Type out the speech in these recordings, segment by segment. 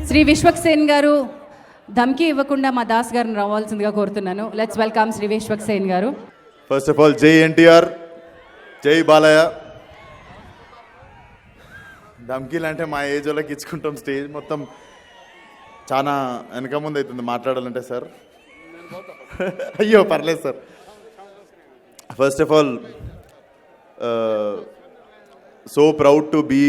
శ్రీ విశ్వక్సేన్ గారు ధమ్కి ఇవ్వకుండా మా దాస్ గారిని రావాల్సిందిగా కోరుతున్నాను. లెట్స్ వెల్కమ్ శ్రీ విశ్వక్సేన్ గారు. ఫస్ట్ ఆఫ్ ఆల్ జై ఎన్టీఆర్, జై బాలయ్య. ధమ్కీలు అంటే మా ఏజ్ వాళ్ళకి ఇచ్చుకుంటాం. స్టేజ్ మొత్తం చాలా వెనక ముందు అవుతుంది మాట్లాడాలంటే సార్. అయ్యో పర్లేదు sir. First of all so proud to be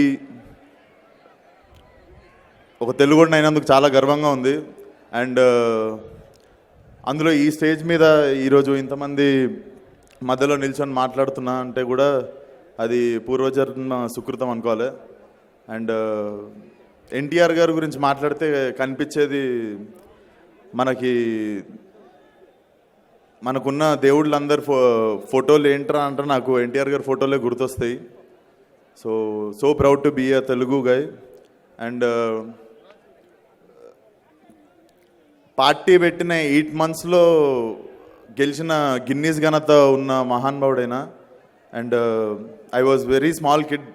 ఒక తెలుగుడిని అయినందుకు చాలా గర్వంగా ఉంది. అండ్ అందులో ఈ స్టేజ్ మీద ఈరోజు ఇంతమంది మధ్యలో నిల్చొని మాట్లాడుతున్నా అంటే కూడా అది పూర్వజన్మ సుకృతం అనుకోవాలి. అండ్ ఎన్టీఆర్ గారి గురించి మాట్లాడితే కనిపించేది మనకున్న దేవుళ్ళందరు ఫోటోలు ఏంట్రా అంటే నాకు ఎన్టీఆర్ గారి ఫోటోలే గుర్తొస్తాయి. So proud to be a Telugu guy. And party పెట్టిన 8 monthsలో గెలిచిన గిన్నీస్ ఘనత ఉన్న మహానుభావుడైన. And I was very small kid.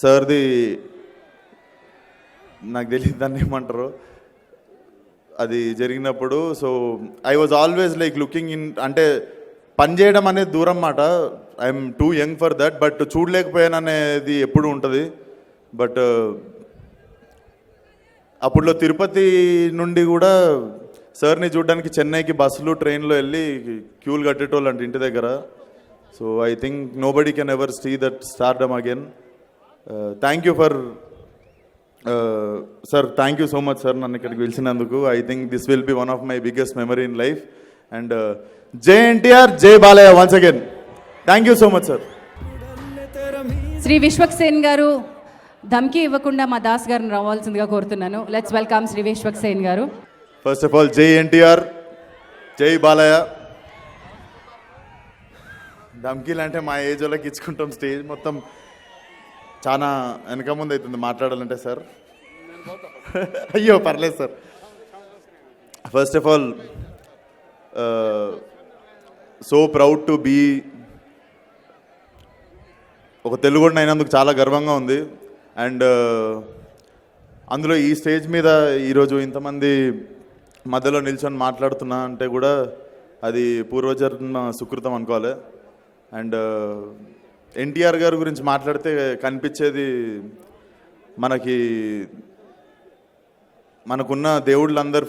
సార్ది నాకు తెలియదు దాన్ని ఏమంటారు అది జరిగినప్పుడు. So I was always like looking in, అంటే పనిచేయడం అనేది దూరం మాట. I'm too young for that. But చూడలేకపోయాను అనేది ఎప్పుడు ఉంటుంది. బట్ అప్పుడులో తిరుపతి నుండి కూడా సార్ని చూడడానికి చెన్నైకి బస్సులు ట్రైన్లో వెళ్ళి క్యూలు కట్టేటోళ్ళు అంటే ఇంటి దగ్గర. So I think nobody can ever see that stardom again. Thank you for sir, thank you so much sir నన్ను ఇక్కడికి పిలిచినందుకు. I think this will be one of my biggest memory in life. And జై ఎన్టీఆర్, జై Balayya once again. Thank you so much sir. Shri Vishwaksen గారు ధమ్కి ఇవ్వకుండా మా దాస్ గారిని రావాల్సిందిగా కోరుతున్నాను. లెట్స్ వెల్కమ్ శ్రీ విశ్వక్సేన్ గారు. ఫస్ట్ ఆఫ్ ఆల్ జై ఎన్టీఆర్, జై బాలయ్య. ధమ్కీలు అంటే మా ఏజ్ వాళ్ళకి ఇచ్చుకుంటాం. స్టేజ్ మొత్తం చాలా వెనక ముందు అవుతుంది మాట్లాడాలంటే సార్. అయ్యో పర్లేదు sir. First of all so proud to be ఒక తెలుగుడిని అయినందుకు చాలా గర్వంగా ఉంది. అండ్ అందులో ఈ స్టేజ్ మీద ఈరోజు ఇంతమంది మధ్యలో నిల్చొని మాట్లాడుతున్నా అంటే కూడా అది పూర్వజన్మ సుకృతం అనుకోవాలి. అండ్ ఎన్టీఆర్ గారి గురించి మాట్లాడితే కనిపించేది మనకున్న దేవుళ్ళందరు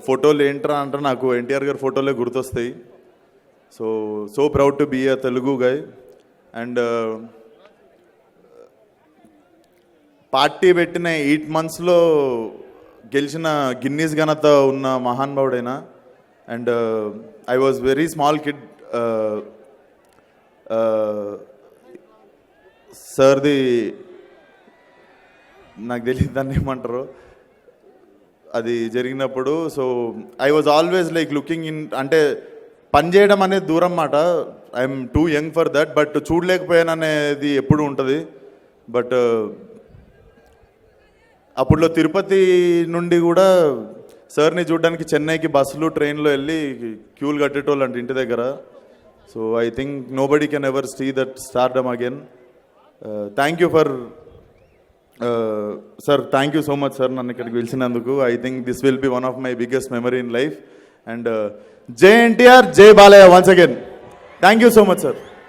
ఫోటోలు ఏంట్రా అంటే నాకు ఎన్టీఆర్ గారి ఫోటోలే గుర్తొస్తాయి. So proud to be a Telugu guy. And party పెట్టిన 8 monthsలో గెలిచిన గిన్నీస్ ఘనత ఉన్న మహానుభావుడైన. And I was very small kid. సార్ది నాకు తెలియదు దాన్ని ఏమంటారు అది జరిగినప్పుడు. So I was always like looking in, అంటే పనిచేయడం అనేది దూరం మాట. I'm too young for that. But చూడలేకపోయాను అనేది ఎప్పుడు ఉంటుంది. బట్ అప్పుడులో తిరుపతి నుండి కూడా సార్ని చూడడానికి చెన్నైకి బస్సులు ట్రైన్లో వెళ్ళి క్యూలు కట్టేటోళ్ళు అంటే ఇంటి దగ్గర. So I think nobody can ever see that stardom again. Thank you for sir, thank you so much sir నన్ను ఇక్కడికి పిలిచినందుకు. I think this will be one of my biggest memory in life. And జై ఎన్టీఆర్, జై Balayya once again. Thank you so much sir.